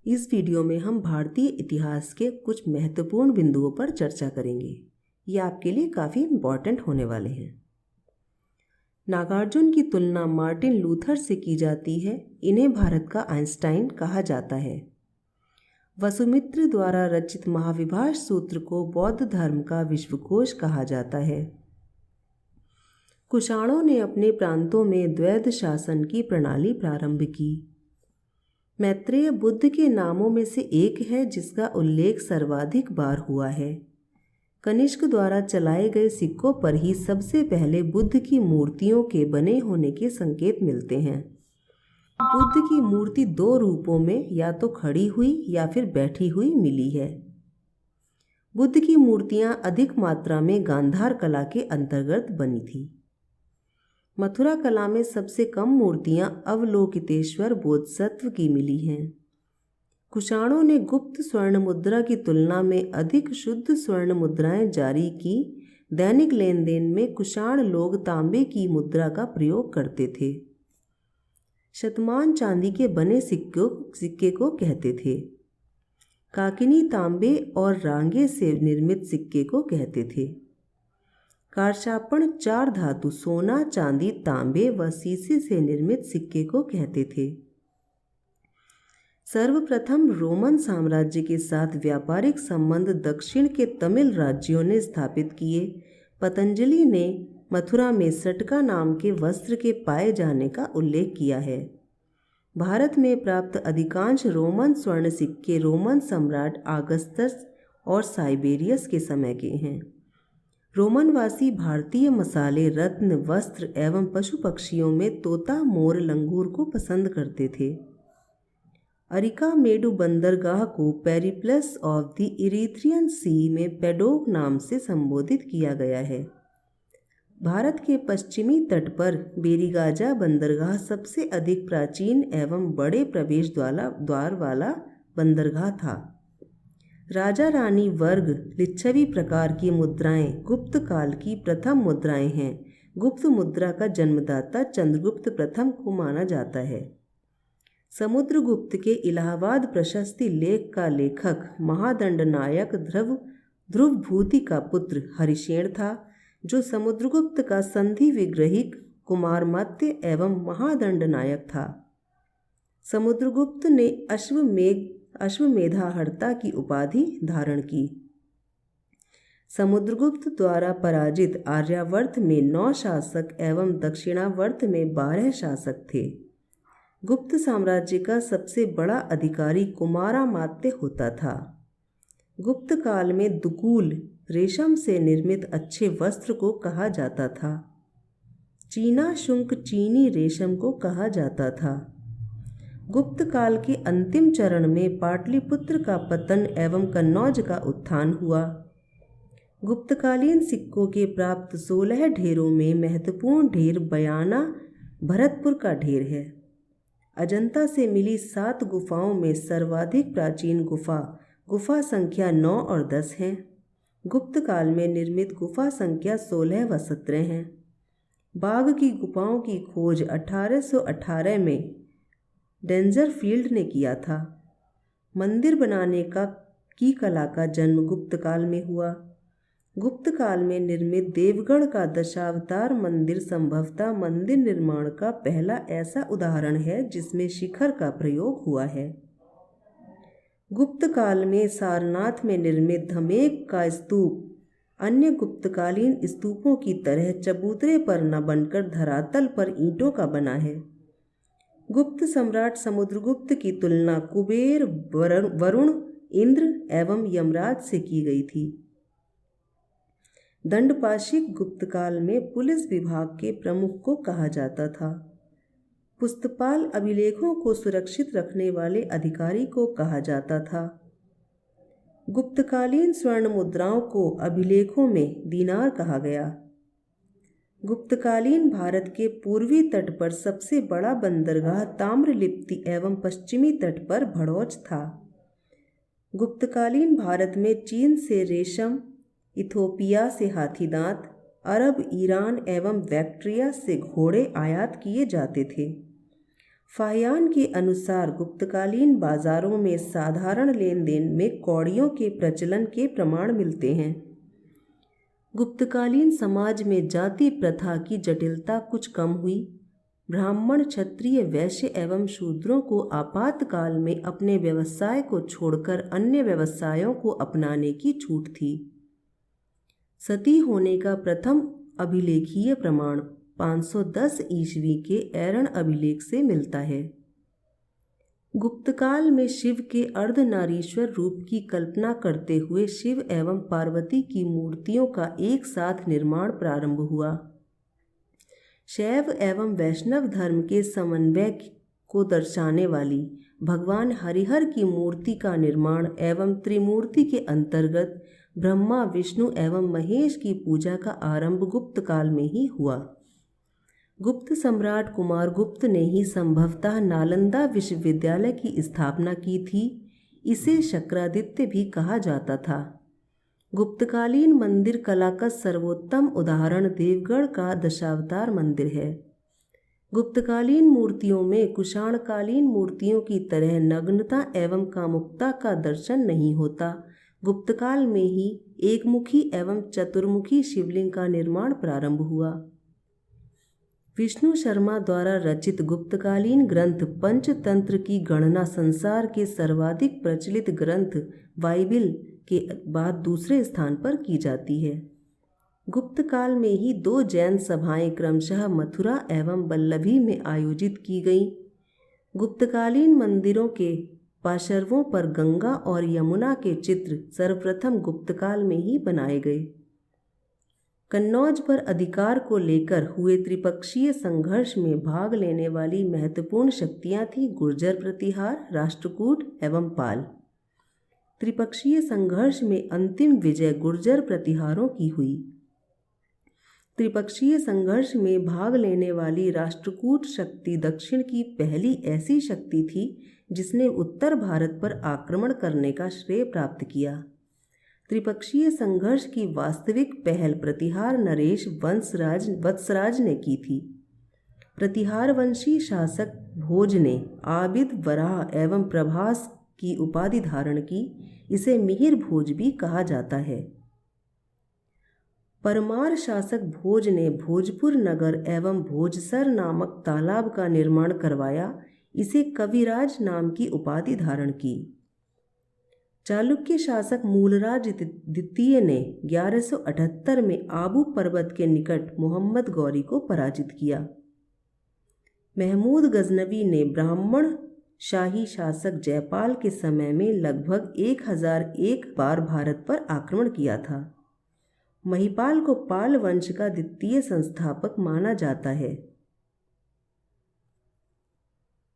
इस वीडियो में हम भारतीय इतिहास के कुछ महत्वपूर्ण बिंदुओं पर चर्चा करेंगे। ये आपके लिए काफ़ी इम्पॉर्टेंट होने वाले हैं। नागार्जुन की तुलना मार्टिन लूथर से की जाती है। इन्हें भारत का आइंस्टाइन कहा जाता है। वसुमित्र द्वारा रचित महाविभाष सूत्र को बौद्ध धर्म का विश्वकोश कहा जाता है। कुषाणों ने अपने प्रांतों में द्वैध शासन की प्रणाली प्रारंभ की। मैत्रेय बुद्ध के नामों में से एक है जिसका उल्लेख सर्वाधिक बार हुआ है। कनिष्क द्वारा चलाए गए सिक्कों पर ही सबसे पहले बुद्ध की मूर्तियों के बने होने के संकेत मिलते हैं। बुद्ध की मूर्ति दो रूपों में या तो खड़ी हुई या फिर बैठी हुई मिली है। बुद्ध की मूर्तियां अधिक मात्रा में गांधार कला के अंतर्गत बनी थी। मथुरा कला में सबसे कम मूर्तियां अवलोकितेश्वर बोधिसत्व की मिली हैं। कुषाणों ने गुप्त स्वर्ण मुद्रा की तुलना में अधिक शुद्ध स्वर्ण मुद्राएं जारी की। दैनिक लेन देन में कुषाण लोग तांबे की मुद्रा का प्रयोग करते थे। शतमान चांदी के बने सिक्के को कहते थे। काकिनी तांबे और रांगे से निर्मित सिक्के को कहते थे। कारशापण चार धातु सोना, चांदी, तांबे व सीसे से निर्मित सिक्के को कहते थे। सर्वप्रथम रोमन साम्राज्य के साथ व्यापारिक संबंध दक्षिण के तमिल राज्यों ने स्थापित किए। पतंजलि ने मथुरा में सटका नाम के वस्त्र के पाए जाने का उल्लेख किया है। भारत में प्राप्त अधिकांश रोमन स्वर्ण सिक्के रोमन सम्राट आगस्तस और साइबेरियस के समय के हैं। रोमनवासी भारतीय मसाले, रत्न, वस्त्र एवं पशु पक्षियों में तोता, मोर, लंगूर को पसंद करते थे। अरिका मेडु बंदरगाह को पेरिप्लस ऑफ द इरीथ्रियन सी में पेडोक नाम से संबोधित किया गया है। भारत के पश्चिमी तट पर बेरीगाजा बंदरगाह सबसे अधिक प्राचीन एवं बड़े प्रवेश द्वार वाला बंदरगाह था। राजा रानी वर्ग लिच्छवी प्रकार की मुद्राएं गुप्त काल की प्रथम मुद्राएं हैं। गुप्त मुद्रा का जन्मदाता चंद्रगुप्त प्रथम को माना जाता है। समुद्रगुप्त के इलाहाबाद प्रशस्ति लेख का लेखक महादंड नायक ध्रुवभूति का पुत्र हरिशेन था, जो समुद्रगुप्त का संधि विग्रहिक कुमारमत्य एवं महादंड नायक था। समुद्रगुप्त ने अश्वमेधाहर्ता की उपाधि धारण की। समुद्रगुप्त द्वारा पराजित आर्यावर्त में 9 शासक एवं दक्षिणावर्त में 12 शासक थे। गुप्त साम्राज्य का सबसे बड़ा अधिकारी कुमारामात्य होता था। गुप्त काल में दुकूल रेशम से निर्मित अच्छे वस्त्र को कहा जाता था। चीना शुंक चीनी रेशम को कहा जाता था। गुप्त काल के अंतिम चरण में पाटलिपुत्र का पतन एवं कन्नौज का उत्थान हुआ। गुप्तकालीन सिक्कों के प्राप्त 16 ढेरों में महत्वपूर्ण ढेर बयाना भरतपुर का ढेर है। अजंता से मिली 7 गुफाओं में सर्वाधिक प्राचीन गुफा संख्या 9 और 10 हैं। गुप्त काल में निर्मित गुफा संख्या 16 व 17 हैं। बाघ की गुफाओं की खोज 1818 में डेंजरफील्ड ने किया था। मंदिर बनाने की कला का जन्म गुप्त काल में हुआ। गुप्त काल में निर्मित देवगढ़ का दशावतार मंदिर संभवतः मंदिर निर्माण का पहला ऐसा उदाहरण है जिसमें शिखर का प्रयोग हुआ है। गुप्त काल में सारनाथ में निर्मित धमेक का स्तूप अन्य गुप्तकालीन स्तूपों की तरह चबूतरे पर न बनकर धरातल पर ईंटों का बना है। गुप्त सम्राट समुद्रगुप्त की तुलना कुबेर, वरुण, इंद्र एवं यमराज से की गई थी। दंडपाशिक गुप्त काल में पुलिस विभाग के प्रमुख को कहा जाता था। पुस्तपाल अभिलेखों को सुरक्षित रखने वाले अधिकारी को कहा जाता था। गुप्तकालीन स्वर्ण मुद्राओं को अभिलेखों में दीनार कहा गया। गुप्तकालीन भारत के पूर्वी तट पर सबसे बड़ा बंदरगाह ताम्रलिप्ति एवं पश्चिमी तट पर भड़ौच था। गुप्तकालीन भारत में चीन से रेशम, इथोपिया से हाथीदांत, अरब, ईरान एवं बैक्ट्रिया से घोड़े आयात किए जाते थे। फाहियान के अनुसार गुप्तकालीन बाजारों में साधारण लेन देन में कौड़ियों के प्रचलन के प्रमाण मिलते हैं। गुप्तकालीन समाज में जाति प्रथा की जटिलता कुछ कम हुई। ब्राह्मण, क्षत्रिय, वैश्य एवं शूद्रों को आपातकाल में अपने व्यवसाय को छोड़कर अन्य व्यवसायों को अपनाने की छूट थी। सती होने का प्रथम अभिलेखीय प्रमाण 510 ईस्वी के एरण अभिलेख से मिलता है। गुप्तकाल में शिव के अर्धनारीश्वर रूप की कल्पना करते हुए शिव एवं पार्वती की मूर्तियों का एक साथ निर्माण प्रारंभ हुआ। शैव एवं वैष्णव धर्म के समन्वय को दर्शाने वाली भगवान हरिहर की मूर्ति का निर्माण एवं त्रिमूर्ति के अंतर्गत ब्रह्मा, विष्णु एवं महेश की पूजा का आरंभ गुप्त काल में ही हुआ। गुप्त सम्राट कुमार गुप्त ने ही संभवतः नालंदा विश्वविद्यालय की स्थापना की थी। इसे शक्रादित्य भी कहा जाता था। गुप्तकालीन मंदिर कला का सर्वोत्तम उदाहरण देवगढ़ का दशावतार मंदिर है। गुप्तकालीन मूर्तियों में कुषाणकालीन मूर्तियों की तरह नग्नता एवं कामुकता का दर्शन नहीं होता। गुप्तकाल में ही एकमुखी एवं चतुर्मुखी शिवलिंग का निर्माण प्रारंभ हुआ। विष्णु शर्मा द्वारा रचित गुप्तकालीन ग्रंथ पंचतंत्र की गणना संसार के सर्वाधिक प्रचलित ग्रंथ बाइबिल के बाद दूसरे स्थान पर की जाती है। गुप्त काल में ही 2 जैन सभाएं क्रमशः मथुरा एवं वल्लभी में आयोजित की गईं। गुप्तकालीन मंदिरों के पार्श्वों पर गंगा और यमुना के चित्र सर्वप्रथम गुप्तकाल में ही बनाए गए। कन्नौज पर अधिकार को लेकर हुए त्रिपक्षीय संघर्ष में भाग लेने वाली महत्वपूर्ण शक्तियां थीं गुर्जर प्रतिहार, राष्ट्रकूट एवं पाल। त्रिपक्षीय संघर्ष में अंतिम विजय गुर्जर प्रतिहारों की हुई। त्रिपक्षीय संघर्ष में भाग लेने वाली राष्ट्रकूट शक्ति दक्षिण की पहली ऐसी शक्ति थी जिसने उत्तर भारत पर आक्रमण करने का श्रेय प्राप्त किया। त्रिपक्षीय संघर्ष की वास्तविक पहल प्रतिहार नरेश वत्सराज ने की थी। प्रतिहार वंशी शासक भोज ने आबिद, वराह एवं प्रभास की उपाधि धारण की। इसे मिहिर भोज भी कहा जाता है। परमार शासक भोज ने भोजपुर नगर एवं भोजसर नामक तालाब का निर्माण करवाया। इसे कविराज नाम की उपाधि धारण की। चालुक्य शासक मूलराज द्वितीय ने 1178 में आबू पर्वत के निकट मोहम्मद गौरी को पराजित किया। महमूद गजनवी ने ब्राह्मण शाही शासक जयपाल के समय में लगभग 1001 बार भारत पर आक्रमण किया था। महिपाल को पाल वंश का द्वितीय संस्थापक माना जाता है।